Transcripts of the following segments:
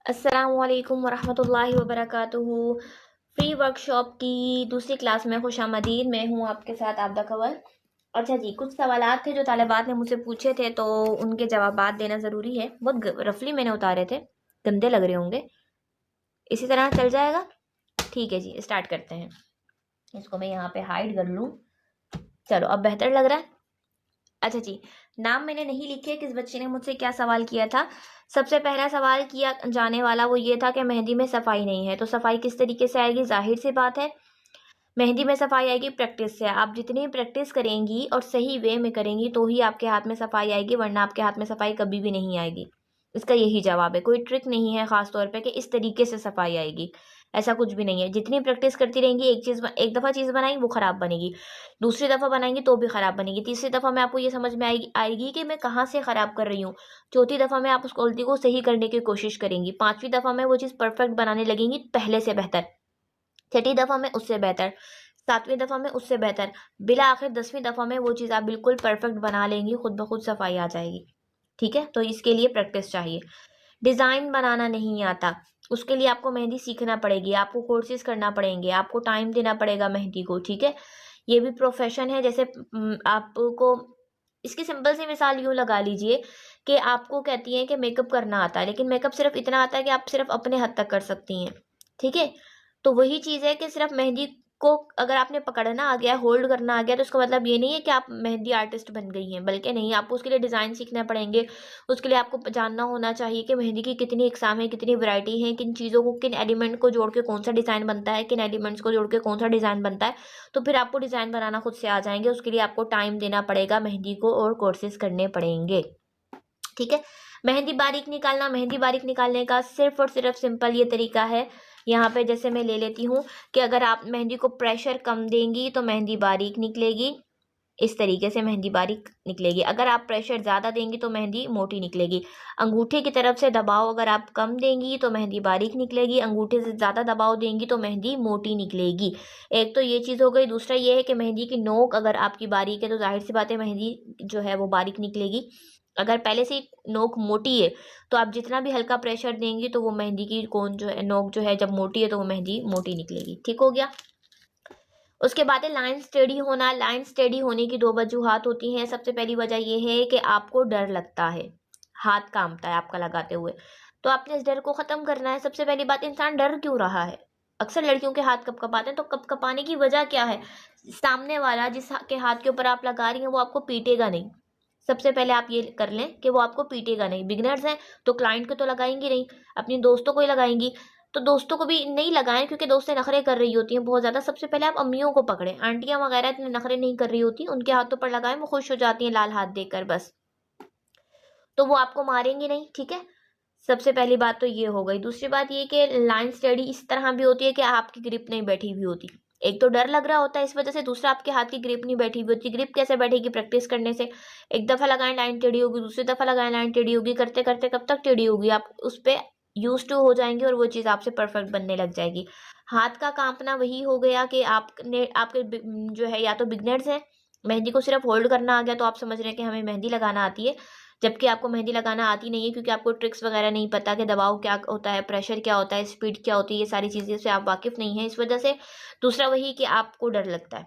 अस्सलामुअलैकुम वरहमतुल्लाहि वबरकातुहू। Free workshop की दूसरी क्लास में खुशामदीद। मैं हूँ आपके साथ आबदा कंवल। अच्छा जी, कुछ सवालात थे जो तालिबात ने मुझसे पूछे थे, तो उनके जवाबात देना ज़रूरी है। बहुत रफली मैंने उतारे थे, गंदे लग रहे होंगे। इसी तरह चल जाएगा? ठीक है जी, स्टार्ट करते हैं। इसको मैं यहाँ पे हाइड कर लूँ। चलो, अब बेहतर लग रहा है। अच्छा जी, नाम मैंने नहीं लिखे किस बच्चे ने मुझसे क्या सवाल किया था। सबसे पहला सवाल किया जाने वाला वो ये था कि मेहंदी में सफाई नहीं है, तो सफाई किस तरीके से आएगी? जाहिर सी बात है, मेहंदी में सफाई आएगी प्रैक्टिस से। आप जितनी प्रैक्टिस करेंगी और सही वे में करेंगी तो ही आपके हाथ में सफाई आएगी, वरना आपके हाथ में सफाई कभी भी नहीं आएगी। इसका यही जवाब है। कोई ट्रिक नहीं है खास तौर पे कि इस तरीके से सफाई आएगी, ऐसा कुछ भी नहीं है। जितनी प्रैक्टिस करती रहेंगी, एक दफ़ा चीज़ बनाई वो ख़राब बनेगी, दूसरी दफ़ा बनाएंगी तो भी ख़राब बनेगी, तीसरी दफ़ा में आपको ये समझ में आएगी कि मैं कहाँ से ख़राब कर रही हूँ, चौथी दफ़ा में आप उस गलती को सही करने की कोशिश करेंगी, पाँचवीं दफ़ा में वो चीज़ परफेक्ट बनाने लगेंगी पहले से बेहतर, छठी दफ़ा में उससे बेहतर, सातवीं दफ़ा में उससे बेहतर, बिला आखिर 10वीं दफ़ा में वो चीज़ आप बिल्कुल परफेक्ट बना लेंगी, खुद ब खुद सफाई आ जाएगी। ठीक है, तो इसके लिए प्रैक्टिस चाहिए। डिज़ाइन बनाना नहीं आता, उसके लिए आपको मेहंदी सीखना पड़ेगी, आपको कोर्सेज करना पड़ेंगे, आपको टाइम देना पड़ेगा मेहंदी को। ठीक है, ये भी प्रोफेशन है। जैसे आपको इसकी सिंपल सी मिसाल यूँ लगा लीजिए कि आपको कहती हैं कि मेकअप करना आता है, लेकिन मेकअप सिर्फ इतना आता है कि आप सिर्फ अपने हद तक कर सकती हैं। ठीक है, तो वही चीज़ है कि सिर्फ मेहंदी को अगर आपने पकड़ना आ गया, होल्ड करना आ गया, तो इसका मतलब ये नहीं है कि आप मेहंदी आर्टिस्ट बन गई हैं, बल्कि नहीं, आपको उसके लिए डिज़ाइन सीखने पड़ेंगे। उसके लिए आपको जानना होना चाहिए कि मेहंदी की कितनी इकसाम है, कितनी वैरायटी है, किन चीज़ों को, किन एलिमेंट को जोड़ के कौन सा डिज़ाइन बनता है, किन एलिमेंट्स को जोड़ के कौन सा डिज़ाइन बनता है। तो फिर आपको डिज़ाइन बनाना खुद से आ जाएंगे। उसके लिए आपको टाइम देना पड़ेगा मेहंदी को और कोर्सेज करने पड़ेंगे। ठीक है, मेहंदी बारीक निकालना, मेहंदी बारीक निकालने का सिर्फ और सिर्फ सिंपल ये तरीका है। यहाँ पे जैसे मैं ले लेती हूँ कि अगर आप मेहंदी को प्रेशर कम देंगी तो मेहंदी बारीक निकलेगी, इस तरीके से मेहंदी बारीक निकलेगी। अगर आप प्रेशर ज़्यादा देंगी तो मेहंदी मोटी निकलेगी। अंगूठे की तरफ से दबाव अगर आप कम देंगी तो मेहंदी बारीक निकलेगी, अंगूठे से ज़्यादा दबाव देंगी तो मेहंदी मोटी निकलेगी। एक तो ये चीज़ हो गई। दूसरा ये है कि मेहंदी की नोक अगर आपकी बारीक है तो जाहिर सी बात है मेहंदी जो है वो बारीक निकलेगी। अगर पहले से ही नोक मोटी है तो आप जितना भी हल्का प्रेशर देंगी तो वो मेहंदी की कोन जो है, नोक जो है जब मोटी है तो वो मेहंदी मोटी निकलेगी। ठीक हो गया। उसके बाद है लाइन स्टेडी होना। लाइन स्टेडी होने की दो वजूहात होती हैं। सबसे पहली वजह यह है कि आपको डर लगता है, हाथ कांपता है आपका लगाते हुए, तो आपने इस डर को ख़त्म करना है। सबसे पहली बात, इंसान डर क्यों रहा है? अक्सर लड़कियों के हाथ कपकपाते हैं, तो कपकपाने की वजह क्या है? सामने वाला जिसके हाथ के ऊपर आप लगा रही हैं वो आपको पीटेगा नहीं। सबसे पहले आप ये कर लें कि वो आपको पीटेगा नहीं। बिगनर्स हैं तो क्लाइंट को तो लगाएंगी नहीं, अपनी दोस्तों को ही लगाएंगी, तो दोस्तों को भी नहीं लगाएं क्योंकि दोस्तें नखरे कर रही होती हैं बहुत ज़्यादा। सबसे पहले आप अम्मियों को पकड़ें, आंटियां वगैरह इतने नखरे नहीं कर रही होती, उनके हाथों पर लगाएं, वो खुश हो जाती हैं लाल हाथ देखकर बस, तो वो आपको मारेंगी नहीं। ठीक है, सबसे पहली बात तो ये हो गई। दूसरी बात ये कि लाइन स्टडी इस तरह भी होती है कि आपकी ग्रिप नहीं बैठी हुई होती। एक तो डर लग रहा होता है इस वजह से, दूसरा आपके हाथ की ग्रिप नहीं बैठी हुई होती। ग्रिप कैसे बैठेगी? प्रैक्टिस करने से। एक दफ़ा लगाएं लाइन टेढ़ी होगी, दूसरी दफ़ा लगाएं लाइन टेढ़ी होगी, करते करते कब तक टेढ़ी होगी? आप उस पर यूज टू हो जाएंगे और वो चीज़ आपसे परफेक्ट बनने लग जाएगी। हाथ का कांपना वही हो गया कि आपने आपके जो है या तो बिगनर्स हैं, मेहंदी को सिर्फ होल्ड करना आ गया तो आप समझ रहे हैं कि हमें मेहंदी लगाना आती है, जबकि आपको मेहंदी लगाना आती नहीं है क्योंकि आपको ट्रिक्स वगैरह नहीं पता कि दबाव क्या होता है, प्रेशर क्या होता है, स्पीड क्या होती है, ये सारी चीज़ें से आप वाकिफ़ नहीं हैं इस वजह से। दूसरा वही कि आपको डर लगता है,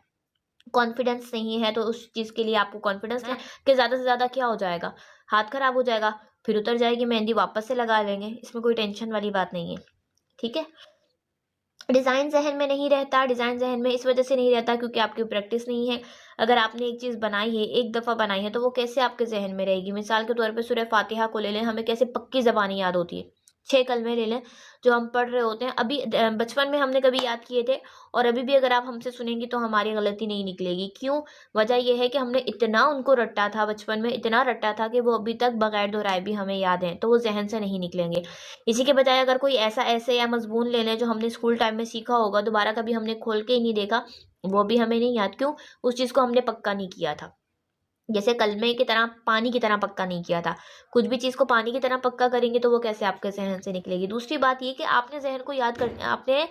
कॉन्फिडेंस नहीं है, तो उस चीज़ के लिए आपको कॉन्फिडेंस है कि ज़्यादा से ज़्यादा क्या हो जाएगा, हाथ खराब हो जाएगा, फिर उतर जाएगी मेहंदी, वापस से लगा लेंगे, इसमें कोई टेंशन वाली बात नहीं है। ठीक है, डिज़ाइन ज़हन में नहीं रहता। डिज़ाइन ज़हन में इस वजह से नहीं रहता क्योंकि आपकी प्रैक्टिस नहीं है। अगर आपने एक चीज़ बनाई है, एक दफ़ा बनाई है, तो वो कैसे आपके ज़हन में रहेगी? मिसाल के तौर पे सूरह फातिहा को ले लें, हमें कैसे पक्की ज़बानी याद होती है। 6 कलमे ले लें जो हम पढ़ रहे होते हैं, अभी बचपन में हमने कभी याद किए थे, और अभी भी अगर आप हमसे सुनेंगी तो हमारी गलती नहीं निकलेगी। क्यों? वजह यह है कि हमने इतना उनको रटा था बचपन में, इतना रटा था कि वो अभी तक बगैर दोहराए भी हमें याद हैं, तो वो ज़हन से नहीं निकलेंगे। इसी के बजाय अगर कोई ऐसा ऐसे या मजमून ले लें जो हमने स्कूल टाइम में सीखा होगा, दोबारा कभी हमने खोल के ही नहीं देखा, वो भी हमें नहीं याद। क्यों? उस चीज़ को हमने पक्का नहीं किया था। जैसे कलमे की तरह, पानी की तरह पक्का नहीं किया था। कुछ भी चीज़ को पानी की तरह पक्का करेंगे तो वो कैसे आपके ज़हन से निकलेगी? दूसरी बात ये कि आपने ज़हन को याद कर, आपने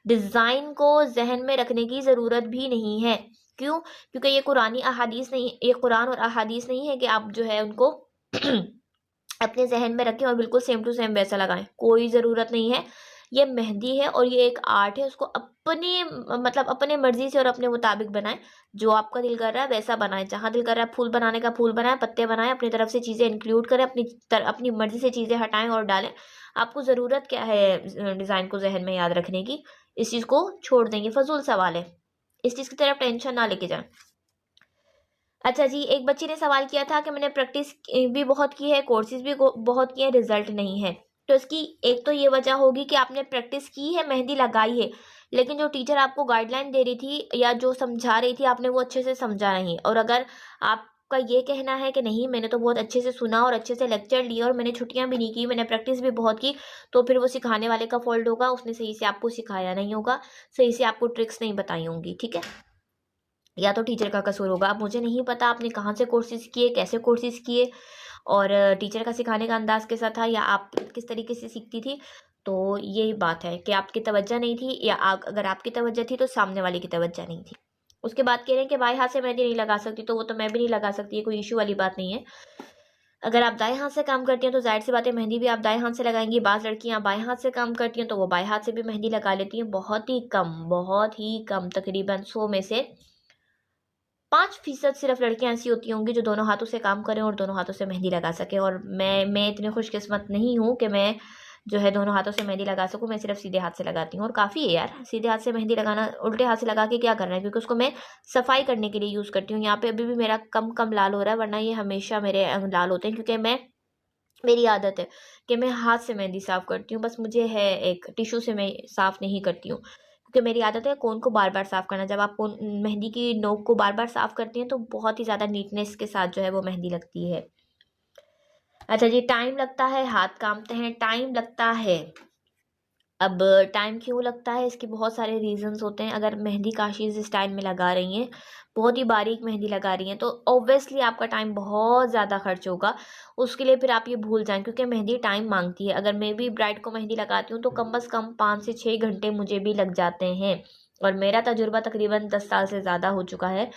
डिज़ाइन को ज़हन में रखने की ज़रूरत भी नहीं है। क्यों? क्योंकि ये कुरानी अहादीस नहीं, ये कुरान और अहादीस नहीं है कि आप जो है उनको अपने जहन में रखें और बिल्कुल सेम टू सेम वैसा लगाएं, कोई ज़रूरत नहीं है। ये मेहंदी है और ये एक आर्ट है, उसको अपने मतलब अपने मर्जी से और अपने मुताबिक बनाएं। जो आपका दिल कर रहा है वैसा बनाएं, जहाँ दिल कर रहा है फूल बनाने का फूल बनाएं, पत्ते बनाएं, अपनी तरफ से चीज़ें इंक्लूड करें, अपनी मर्जी से चीज़ें हटाएं और डालें। आपको ज़रूरत क्या है डिज़ाइन को जहन में याद रखने की, इस चीज़ को छोड़ देंगे, फजूल सवाल है, इस चीज़ की तरफ टेंशन ना लेके जाएं। अच्छा जी, एक बच्ची ने सवाल किया था कि मैंने प्रैक्टिस भी बहुत की है, कोर्सेज भी बहुत किए हैं, रिजल्ट नहीं है। तो इसकी एक तो ये वजह होगी कि आपने प्रैक्टिस की है, मेहंदी लगाई है, लेकिन जो टीचर आपको गाइडलाइन दे रही थी या जो समझा रही थी आपने वो अच्छे से समझा नहीं। और अगर आपका ये कहना है कि नहीं मैंने तो बहुत अच्छे से सुना और अच्छे से लेक्चर लिया और मैंने छुट्टियां भी नहीं की, मैंने प्रैक्टिस भी बहुत की, तो फिर वो सिखाने वाले का फॉल्ट होगा, उसने सही से आपको सिखाया नहीं होगा, सही से आपको ट्रिक्स नहीं बताई होंगी, ठीक है, या तो टीचर का कसूर होगा। अब मुझे नहीं पता आपने कहाँ से कोर्सेज किए, कैसे कोर्सेज किए, और टीचर का सिखाने का अंदाज कैसा था, या आप किस तरीके से सीखती थी। तो यही बात है कि आपकी तवज्जो नहीं थी, या अगर आपकी तवज्जो थी तो सामने वाले की तवज्जो नहीं थी। उसके बाद कह रहे हैं कि बाएं हाथ से मेहंदी नहीं लगा सकती, तो वो तो मैं भी नहीं लगा सकती, कोई इशू वाली बात नहीं है। अगर आप दाएं हाथ से काम करती हैं तो जाहिर सी बात है मेहंदी भी आप दाएं हाथ से लगाएंगी। बाज़ लड़कियां बाएं हाथ से काम करती हैं तो वो बाएं हाथ से भी मेहंदी लगा लेती हैं। बहुत ही कम तकरीबन 100 में से 5% सिर्फ लड़कियां ऐसी होती होंगी जो दोनों हाथों से काम करें और दोनों हाथों से मेहंदी लगा सके। और मैं इतनी खुशकिस्मत नहीं हूँ कि मैं जो है दोनों हाथों से मेहंदी लगा सकूँ। मैं सिर्फ सीधे हाथ से लगाती हूँ और काफ़ी है यार, सीधे हाथ से मेहंदी लगाना। उल्टे हाथ से लगा के क्या करना है, क्योंकि उसको मैं सफाई करने के लिए यूज़ करती हूँ। यहाँ पे अभी भी मेरा कम कम लाल हो रहा है, वरना ये हमेशा मेरे लाल होते हैं, क्योंकि मेरी आदत है कि मैं हाथ से मेहंदी साफ़ करती हूँ। बस मुझे है एक टिश्यू से मैं साफ़ नहीं करती हूँ, क्योंकि मेरी आदत है कोन को बार बार साफ़ करना। जब आप कोन मेहंदी की नोक को बार बार साफ़ करती हैं तो बहुत ही ज़्यादा नीटनेस के साथ जो है वो मेहंदी लगती है। अच्छा जी, टाइम लगता है, हाथ कांपते हैं, टाइम लगता है। अब टाइम क्यों लगता है, इसके बहुत सारे रीजंस होते हैं। अगर मेहंदी काशीज़ स्टाइल में लगा रही हैं, बहुत ही बारीक मेहंदी लगा रही हैं, तो ऑब्वियसली आपका टाइम बहुत ज़्यादा खर्च होगा। उसके लिए फिर आप ये भूल जाएं, क्योंकि मेहंदी टाइम मांगती है। अगर मैं भी ब्राइड को मेहंदी लगाती हूँ तो कम से कम 5 से 6 घंटे मुझे भी लग जाते हैं, और मेरा तजुर्बा तकरीबन 10 साल से ज़्यादा हो चुका है,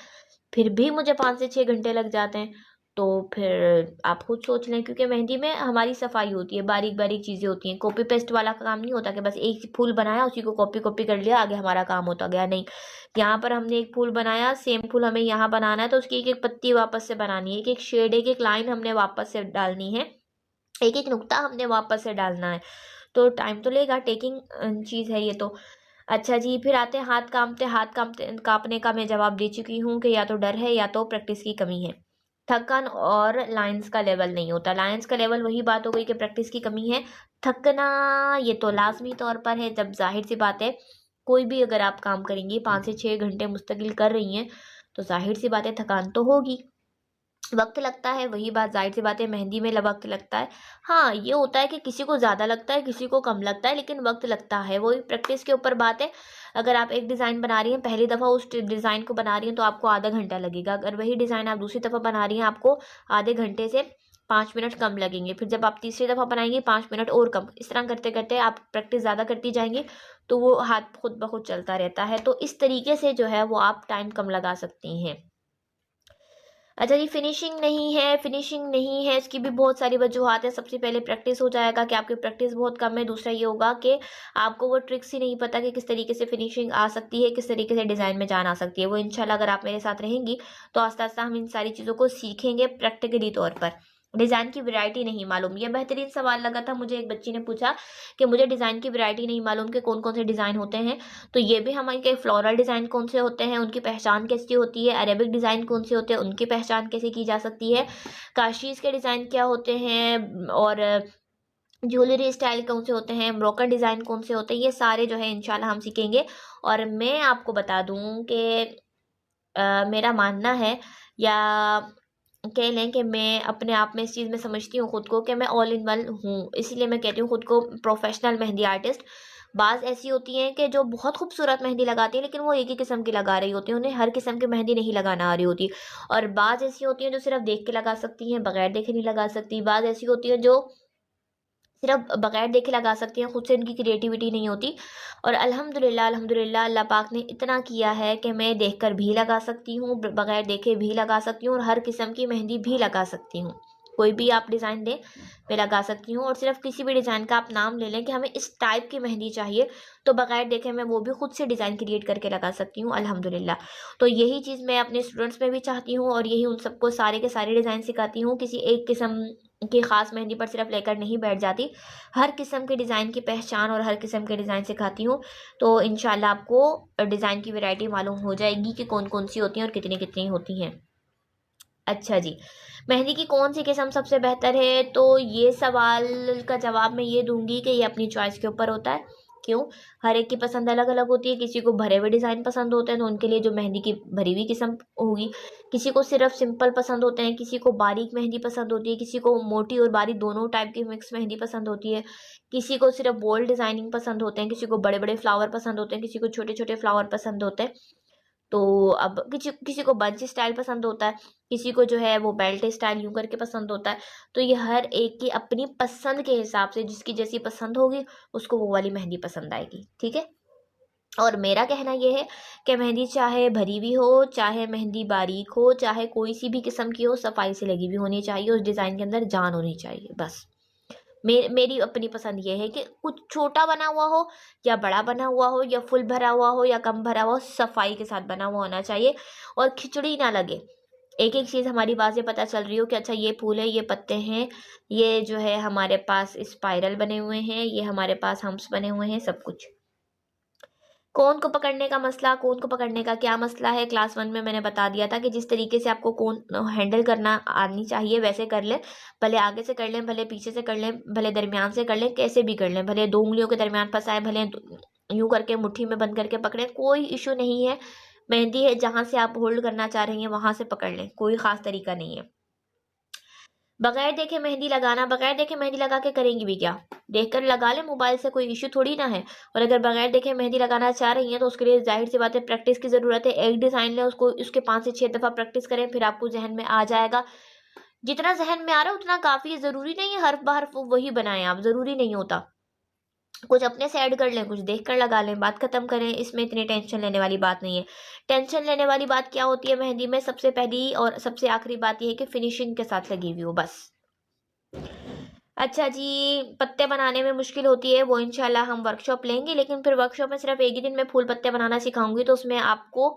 फिर भी मुझे 5 से 6 घंटे लग जाते हैं। तो फिर आप खुद सोच लें, क्योंकि मेहंदी में हमारी सफाई होती है, बारीक बारीक चीज़ें होती हैं। कॉपी पेस्ट वाला काम नहीं होता कि बस एक फूल बनाया उसी को कॉपी कॉपी कर लिया आगे हमारा काम होता गया, नहीं। यहाँ पर हमने एक फूल बनाया, सेम फूल हमें यहाँ बनाना है तो उसकी एक एक पत्ती वापस से बनानी है, एक एक शेड, एक एक लाइन हमने वापस से डालनी है, एक एक नुक्ता हमने वापस से डालना है। तो टाइम तो लेगा, टेकिंग चीज़ है ये तो। अच्छा जी, फिर आते हैं हाथ कांपते कांपने का मैं जवाब दे चुकी हूँ कि या तो डर है या तो प्रैक्टिस की कमी है। थकन और लाइंस का लेवल नहीं होता। लाइंस का लेवल वही बात हो गई कि प्रैक्टिस की कमी है। थकना ये तो लाजमी तौर पर है, जब जाहिर सी बात है कोई भी अगर आप काम करेंगी 5 से 6 घंटे मुस्तकिल कर रही हैं तो जाहिर सी बात है थकान तो होगी, वक्त लगता है। वही बात जाहिर सी बात है मेहंदी में वक्त लगता है। हाँ, ये होता है कि किसी को ज़्यादा लगता है, किसी को कम लगता है, लेकिन वक्त लगता है। वही प्रैक्टिस के ऊपर बात है। अगर आप एक डिज़ाइन बना रही हैं, पहली दफ़ा उस डिज़ाइन को बना रही हैं तो आपको आधा घंटा लगेगा। अगर वही डिज़ाइन आप दूसरी दफ़ा बना रही हैं आपको आधे घंटे से 5 मिनट कम लगेंगे। फिर जब आप तीसरी दफ़ा बनाएंगे 5 मिनट और कम। इस तरह करते करते आप प्रैक्टिस ज़्यादा करती जाएंगी तो वो हाथ खुद ब खुद चलता रहता है। तो इस तरीके से जो है वो आप टाइम कम लगा सकती हैं। अच्छा जी, फिनिशिंग नहीं है, इसकी भी बहुत सारी वजूहत है। सबसे पहले प्रैक्टिस हो जाएगा कि आपकी प्रैक्टिस बहुत कम है। दूसरा ये होगा कि आपको वो ट्रिक्स ही नहीं पता कि किस तरीके से फिनिशिंग आ सकती है, किस तरीके से डिज़ाइन में जान आ सकती है। वो इंशाल्लाह अगर आप मेरे साथ रहेंगी तो आस्ता आस्ता हम इन सारी चीज़ों को सीखेंगे प्रैक्टिकली तौर पर। डिज़ाइन की वैरायटी नहीं मालूम, ये बेहतरीन सवाल लगा था मुझे। एक बच्ची ने पूछा कि मुझे डिज़ाइन की वैरायटी नहीं मालूम कि कौन कौन से डिज़ाइन होते हैं। तो ये भी हमारे के फ्लोरल डिज़ाइन कौन से होते हैं, उनकी पहचान कैसी होती है, अरेबिक डिज़ाइन कौन से होते हैं, उनकी पहचान कैसे की जा सकती है, काशीज़ के डिज़ाइन क्या होते हैं, और ज्वेलरी स्टाइल कौन से होते हैं, ब्रोकर डिज़ाइन कौन से होते हैं, ये सारे जो है इंशाल्लाह हम सीखेंगे। और मैं आपको बता दूं कि मेरा मानना है, या कह लें कि मैं अपने आप में इस चीज़ में समझती हूँ खुद को कि मैं ऑल इन वन हूँ, इसीलिए मैं कहती हूँ खुद को प्रोफेशनल मेहंदी आर्टिस्ट। बाज़ ऐसी होती हैं कि जो बहुत खूबसूरत मेहंदी लगाती हैं, लेकिन वो एक ही किस्म की लगा रही होती हैं, उन्हें हर किस्म की मेहंदी नहीं लगाना आ रही होती। और बाज़ ऐसी होती हैं जो सिर्फ देख के लगा सकती हैं, बगैर देखे नहीं लगा सकती। बाज़ ऐसी होती हैं जो सिर्फ बगैर देखे लगा सकती हैं, खुद से इनकी क्रिएटिविटी नहीं होती। और अल्हम्दुलिल्लाह अल्लाह पाक ने इतना किया है कि मैं देखकर भी लगा सकती हूँ, बगैर देखे भी लगा सकती हूँ, और हर किस्म की मेहंदी भी लगा सकती हूँ। कोई भी आप डिज़ाइन दें मैं लगा सकती हूँ। और सिर्फ किसी भी डिज़ाइन का आप नाम ले लें कि हमें इस टाइप की मेहंदी चाहिए, तो बगैर देखे मैं वो भी खुद से डिज़ाइन क्रिएट करके लगा सकती हूँ अल्हम्दुलिल्लाह। तो यही चीज़ मैं अपने स्टूडेंट्स में भी चाहती हूँ और यही उन सबको सारे के सारे डिज़ाइन सिखाती हूँ। किसी एक किस्म की ख़ास मेहंदी पर सिर्फ लेकर नहीं बैठ जाती, हर किस्म के डिज़ाइन की पहचान और हर किस्म के डिज़ाइन सिखाती हूँ। तो इंशाल्लाह आपको डिज़ाइन की वैरायटी मालूम हो जाएगी कि कौन कौन सी होती हैं और कितनी कितनी होती हैं। अच्छा जी, मेहंदी की कौन सी किस्म सबसे बेहतर है, तो ये सवाल का जवाब मैं ये दूंगी कि ये अपनी चॉइस के ऊपर होता है। क्यों? हर एक की पसंद अलग अलग होती है। किसी को भरे हुए डिज़ाइन पसंद होते हैं तो उनके लिए जो मेहंदी की भरी हुई किस्म होगी, किसी को सिर्फ सिंपल पसंद होते हैं, किसी को बारीक मेहंदी पसंद होती है, किसी को मोटी और बारीक दोनों टाइप की मिक्स मेहंदी पसंद होती है, किसी को सिर्फ बोल्ड डिज़ाइनिंग पसंद होते हैं, किसी को बड़े बड़े फ्लावर पसंद होते हैं, किसी को छोटे छोटे फ्लावर पसंद होते हैं। तो अब किसी किसी को बंच स्टाइल पसंद होता है, किसी को जो है वो बेल्ट स्टाइल यूं करके पसंद होता है। तो ये हर एक की अपनी पसंद के हिसाब से, जिसकी जैसी पसंद होगी उसको वो वाली मेहंदी पसंद आएगी, ठीक है। और मेरा कहना ये है कि मेहंदी चाहे भरी हुई हो, चाहे मेहंदी बारीक हो, चाहे कोई सी भी किस्म की हो, सफाई से लगी हुई होनी चाहिए, उस डिज़ाइन के अंदर जान होनी चाहिए बस। मेरी अपनी पसंद ये है कि कुछ छोटा बना हुआ हो या बड़ा बना हुआ हो या फुल भरा हुआ हो या कम भरा हुआ हो, सफाई के साथ बना हुआ होना चाहिए और खिचड़ी ना लगे। एक एक चीज़ हमारी बात से पता चल रही हो कि अच्छा ये फूल है, ये पत्ते हैं, ये जो है हमारे पास स्पाइरल बने हुए हैं, ये हमारे पास हम्प्स बने हुए हैं, सब कुछ। कोन को पकड़ने का मसला, कोन को पकड़ने का क्या मसला है, क्लास 1 में मैंने बता दिया था कि जिस तरीके से आपको कोन हैंडल करना आनी चाहिए वैसे कर लें। भले आगे से कर लें, भले पीछे से कर लें, भले दरमियान से कर लें, कैसे भी कर लें, भले 2 उँगलियों के दरमियान फंसाए, भले यूं करके मुट्ठी में बंद करके पकड़ें, कोई इशू नहीं है। मेहंदी है, जहां से आप होल्ड करना चाह रही हैं वहां से पकड़ लें, कोई खास तरीका नहीं है। बगैर देखे मेहंदी लगाना, बगैर देखे मेहंदी लगा के करेंगी भी क्या? देखकर लगा ले मोबाइल से, कोई इश्यू थोड़ी ना है। और अगर बगैर देखे मेहंदी लगाना चाह रही हैं तो उसके लिए जाहिर सी बात है प्रैक्टिस की ज़रूरत है। एक डिज़ाइन लें, उसको उसके 5 से 6 दफ़ा प्रैक्टिस करें, फिर आपको जहन में आ जाएगा। जितना जहन में आ रहा है उतना काफ़ी है, ज़रूरी नहीं है हर बार वही बनाएं आप, ज़रूरी नहीं होता। कुछ अपने से ऐड कर लें, कुछ देख कर लगा लें, बात खत्म करें। इसमें इतनी टेंशन लेने वाली बात नहीं है। टेंशन लेने वाली बात क्या होती है मेहंदी में? सबसे पहली और सबसे आखिरी बात यह है कि फिनिशिंग के साथ लगी हुई हो, बस। अच्छा जी, पत्ते बनाने में मुश्किल होती है, वो इंशाल्लाह हम वर्कशॉप लेंगे, लेकिन फिर वर्कशॉप में सिर्फ एक ही दिन में फूल पत्ते बनाना सिखाऊंगी, तो उसमें आपको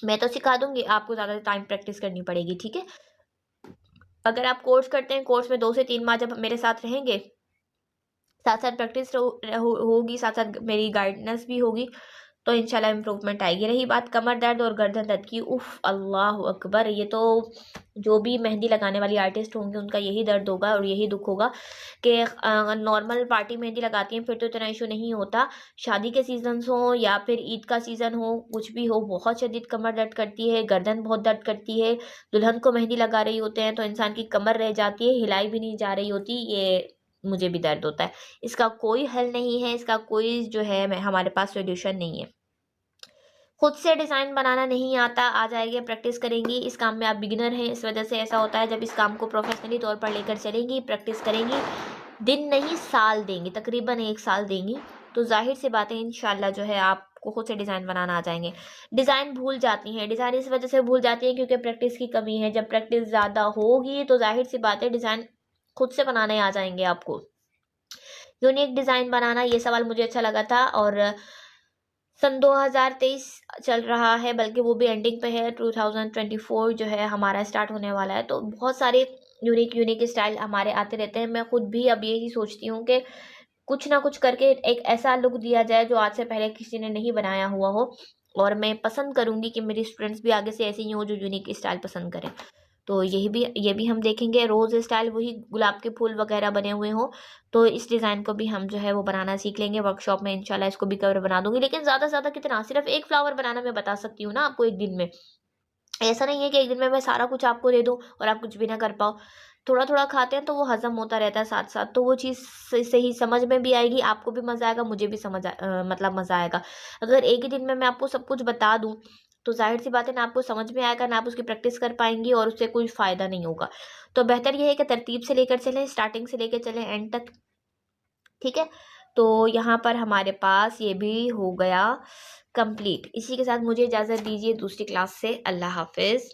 मैं तो सिखा दूंगी, आपको ज़्यादा टाइम प्रैक्टिस करनी पड़ेगी, ठीक है। अगर आप कोर्स करते हैं, कोर्स में 2 से 3 माह जब मेरे साथ रहेंगे, साथ साथ प्रैक्टिस होगी, साथ साथ मेरी गाइडेंस भी होगी, तो इंशाल्लाह इम्प्रूवमेंट आएगी। रही बात कमर दर्द और गर्दन दर्द की, उफ अल्लाह अकबर, ये तो जो भी मेहंदी लगाने वाली आर्टिस्ट होंगे उनका यही दर्द होगा और यही दुख होगा कि नॉर्मल पार्टी मेहंदी लगाती हैं फिर तो इतना इशू नहीं होता। शादी के सीजन्स हो या फिर ईद का सीज़न हो, कुछ भी हो, बहुत शदीद कमर दर्द करती है, गर्दन बहुत दर्द करती है। दुल्हन को मेहंदी लगा रही होते हैं तो इंसान की कमर रह जाती है, हिलाई भी नहीं जा रही होती। ये मुझे भी दर्द होता है। इसका कोई हल नहीं है, इसका कोई जो है हमारे पास सोल्यूशन नहीं है। खुद से डिज़ाइन बनाना नहीं आता, आ जाएगी, प्रैक्टिस करेंगी। इस काम में आप बिगिनर हैं, इस वजह से ऐसा होता है। जब इस काम को प्रोफेशनली तौर पर लेकर चलेंगी, प्रैक्टिस करेंगी, दिन नहीं साल देंगी, तकरीबन 1 साल देंगी, तो जाहिर सी बात है इंशाल्लाह जो है आपको खुद से डिज़ाइन बनाना आ जाएंगे। डिज़ाइन भूल जाती हैं, डिज़ाइन इस वजह से भूल जाती हैं क्योंकि प्रैक्टिस की कमी है। जब प्रैक्टिस ज़्यादा होगी तो जाहिर सी बात है डिज़ाइन खुद से बनाने आ जाएंगे आपको। यूनिक डिज़ाइन बनाना, ये सवाल मुझे अच्छा लगा था। और सन 2023 चल रहा है, बल्कि वो भी एंडिंग पे है, 2024 जो है हमारा स्टार्ट होने वाला है, तो बहुत सारे यूनिक स्टाइल हमारे आते रहते हैं। मैं खुद भी अब यही सोचती हूँ कि कुछ ना कुछ करके एक ऐसा लुक दिया जाए जो आज से पहले किसी ने नहीं बनाया हुआ हो, और मैं पसंद करूँगी कि मेरी स्टूडेंट्स भी आगे से ऐसे ही हो जो यूनिक स्टाइल पसंद करें। तो ये भी हम देखेंगे। रोज़ स्टाइल वही गुलाब के फूल वगैरह बने हुए हों, तो इस डिज़ाइन को भी हम जो है वो बनाना सीख लेंगे। वर्कशॉप में इंशाल्लाह इसको भी कवर बना दूंगी, लेकिन ज़्यादा से ज़्यादा कितना, सिर्फ एक फ्लावर बनाना मैं बता सकती हूँ ना आपको एक दिन में। ऐसा नहीं है कि एक दिन में मैं सारा कुछ आपको दे दूँ और आप कुछ भी ना कर पाओ। थोड़ा थोड़ा खाते हैं तो वो हजम होता रहता है साथ साथ, तो वो चीज़ सही समझ में भी आएगी, आपको भी मज़ा आएगा, मुझे भी मतलब मज़ा आएगा। अगर एक ही दिन में मैं आपको सब कुछ बता दूँ तो जाहिर सी बात है ना आपको समझ में आएगा, ना आप उसकी प्रैक्टिस कर पाएंगी और उससे कोई फ़ायदा नहीं होगा। तो बेहतर ये है कि तरतीब से लेकर चलें, स्टार्टिंग से लेकर चलें एंड तक, ठीक है। तो यहाँ पर हमारे पास ये भी हो गया कंप्लीट। इसी के साथ मुझे इजाज़त दीजिए दूसरी क्लास से। अल्लाह हाफिज़।